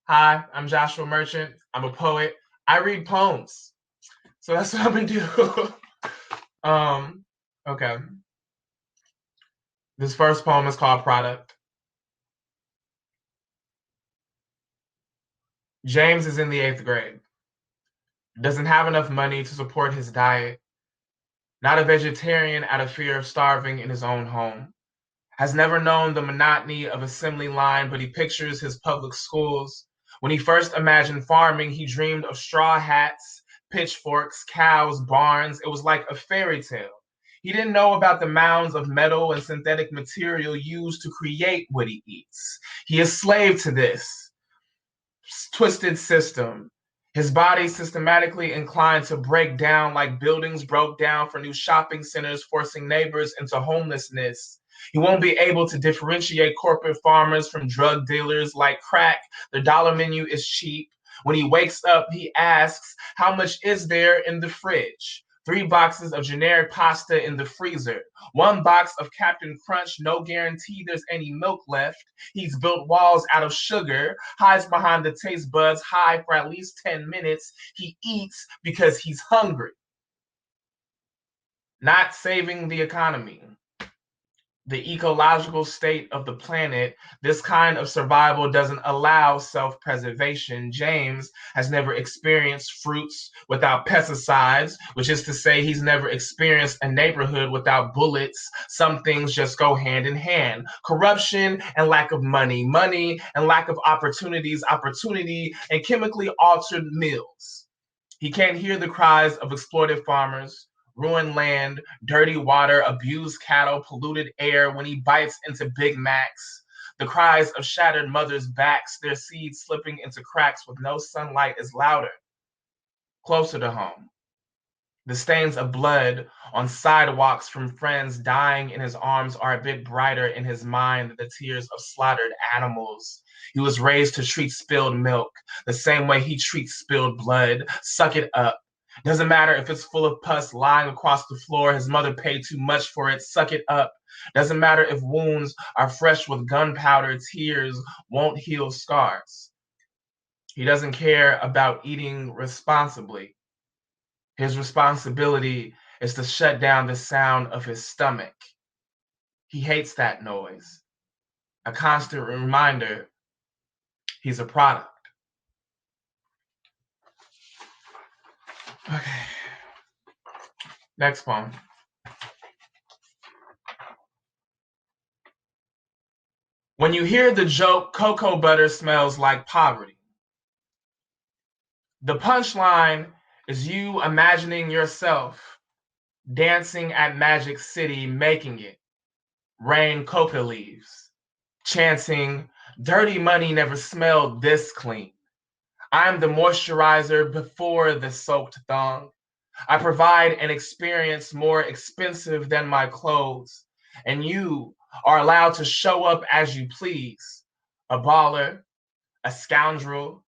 Hi, I'm Joshua Merchant. I'm a poet. I read poems. So that's what I'm gonna do. um, okay. This first poem is called Product. James is in the 8th grade. Doesn't have enough money to support his diet. Not a vegetarian out of fear of starving in his own home. Has never known the monotony of assembly line, but he pictures his public schools. When he first imagined farming, he dreamed of straw hats, pitchforks, cows, barns. It was like a fairy tale. He didn't know about the mounds of metal and synthetic material used to create what he eats. He is slave to this twisted system. His body systematically inclined to break down like buildings broke down for new shopping centers, forcing neighbors into homelessness. He won't be able to differentiate corporate farmers from drug dealers like crack. The dollar menu is cheap. When he wakes up, he asks, how much is there in the fridge? 3 boxes of generic pasta in the freezer. 1 box of Captain Crunch, no guarantee there's any milk left. He's built walls out of sugar, hides behind the taste buds high for at least 10 minutes. He eats because he's hungry, not saving the economy, the ecological state of the planet. This kind of survival doesn't allow self-preservation. James has never experienced fruits without pesticides, which is to say he's never experienced a neighborhood without bullets. Some things just go hand in hand. Corruption and lack of money, money and lack of opportunities, opportunity and chemically altered meals. He can't hear the cries of exploited farmers, ruined land, dirty water, abused cattle, polluted air when he bites into Big Macs. The cries of shattered mothers' backs, their seeds slipping into cracks with no sunlight is louder, closer to home. The stains of blood on sidewalks from friends dying in his arms are a bit brighter in his mind than the tears of slaughtered animals. He was raised to treat spilled milk the same way he treats spilled blood. Suck it up. Doesn't matter if it's full of pus lying across the floor, his mother paid too much for it. Suck it up. Doesn't matter if wounds are fresh with gunpowder, tears won't heal scars. He doesn't care about eating responsibly. His responsibility is to shut down the sound of his stomach. He hates that noise. A constant reminder he's a product. Okay. Next poem. When you hear the joke, cocoa butter smells like poverty. The punchline is you imagining yourself dancing at Magic City, making it rain coca leaves, chanting, dirty money never smelled this clean. I'm the moisturizer before the soaked thong. I provide an experience more expensive than my clothes, and you are allowed to show up as you please. A baller, a scoundrel,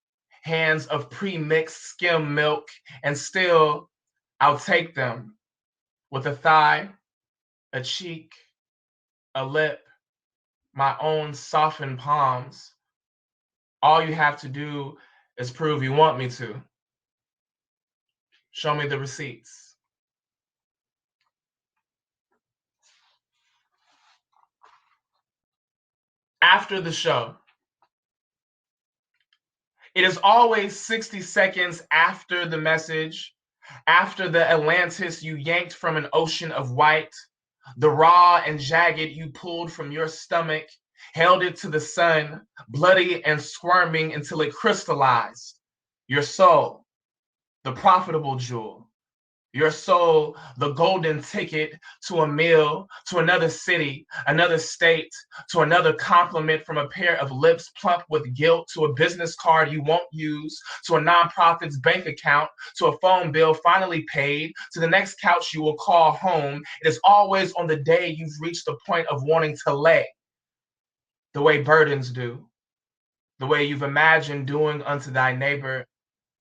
hands of pre-mixed skim milk, and still I'll take them with a thigh, a cheek, a lip, my own softened palms. All you have to do is prove you want me to. Show me the receipts. After the show, it is always 60 seconds after the message, after the Atlantis you yanked from an ocean of white, the raw and jagged you pulled from your stomach, held it to the sun, bloody and squirming until it crystallized. Your soul, the profitable jewel. Your soul, the golden ticket to a meal, to another city, another state, to another compliment from a pair of lips plump with guilt, to a business card you won't use, to a nonprofit's bank account, to a phone bill finally paid, to the next couch you will call home. It is always on the day you've reached the point of wanting to lay, the way burdens do, the way you've imagined doing unto thy neighbor,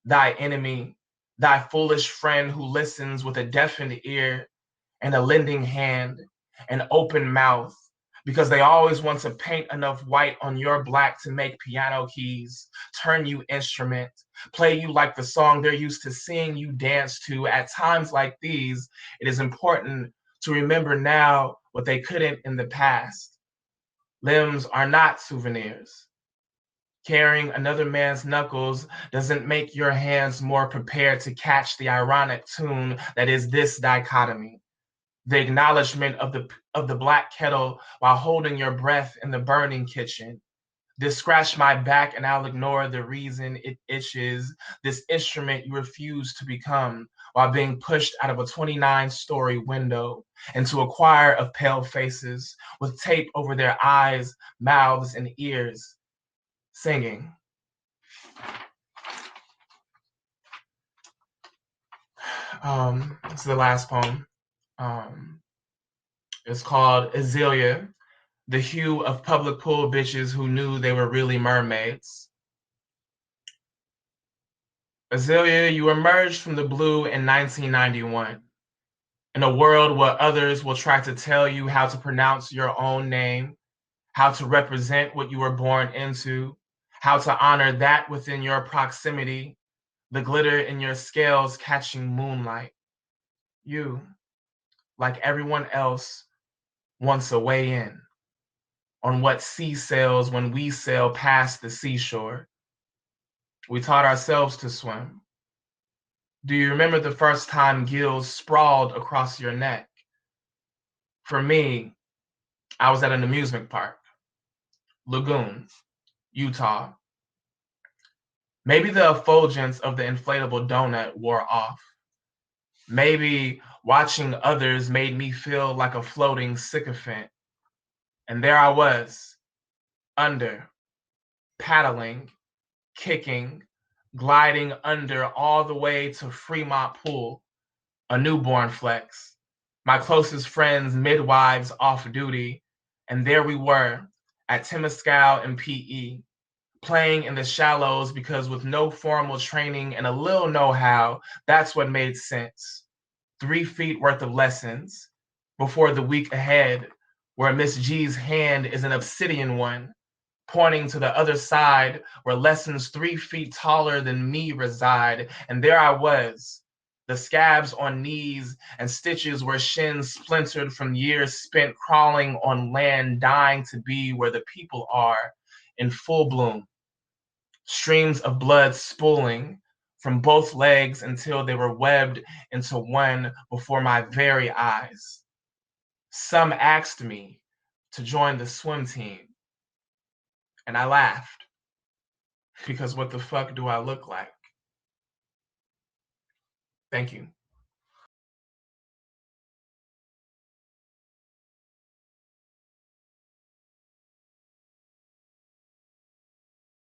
thy enemy, thy foolish friend who listens with a deafened ear and a lending hand, an open mouth, because they always want to paint enough white on your black to make piano keys, turn you instrument, play you like the song they're used to seeing you dance to. At times like these, it is important to remember now what they couldn't in the past. Limbs are not souvenirs. Carrying another man's knuckles doesn't make your hands more prepared to catch the ironic tune that is this dichotomy. The acknowledgement of the black kettle while holding your breath in the burning kitchen. This scratch my back and I'll ignore the reason it itches. This instrument you refuse to become while being pushed out of a 29-story window into a choir of pale faces with tape over their eyes, mouths, and ears, singing. This is the last poem. It's called Azealia, the hue of public pool bitches who knew they were really mermaids. Azealia, you emerged from the blue in 1991, in a world where others will try to tell you how to pronounce your own name, how to represent what you were born into, how to honor that within your proximity, the glitter in your scales catching moonlight. You, like everyone else, wants a way in on what sea sails when we sail past the seashore. We taught ourselves to swim. Do you remember the first time gills sprawled across your neck? For me, I was at an amusement park, Lagoon, Utah. Maybe the effulgence of the inflatable donut wore off. Maybe watching others made me feel like a floating sycophant. And there I was, under, paddling, kicking, gliding under all the way to Fremont Pool, a newborn flex, my closest friends, midwives off duty, and there we were at Temescal and PE, playing in the shallows because with no formal training and a little know-how, that's what made sense. 3 feet worth of lessons before the week ahead, where Miss G's hand is an obsidian one, pointing to the other side where lessons 3 feet taller than me reside. And there I was, the scabs on knees and stitches where shins splintered from years spent crawling on land, dying to be where the people are in full bloom. Streams of blood spooling from both legs until they were webbed into one before my very eyes. Some asked me to join the swim team, and I laughed because what the fuck do I look like? Thank you.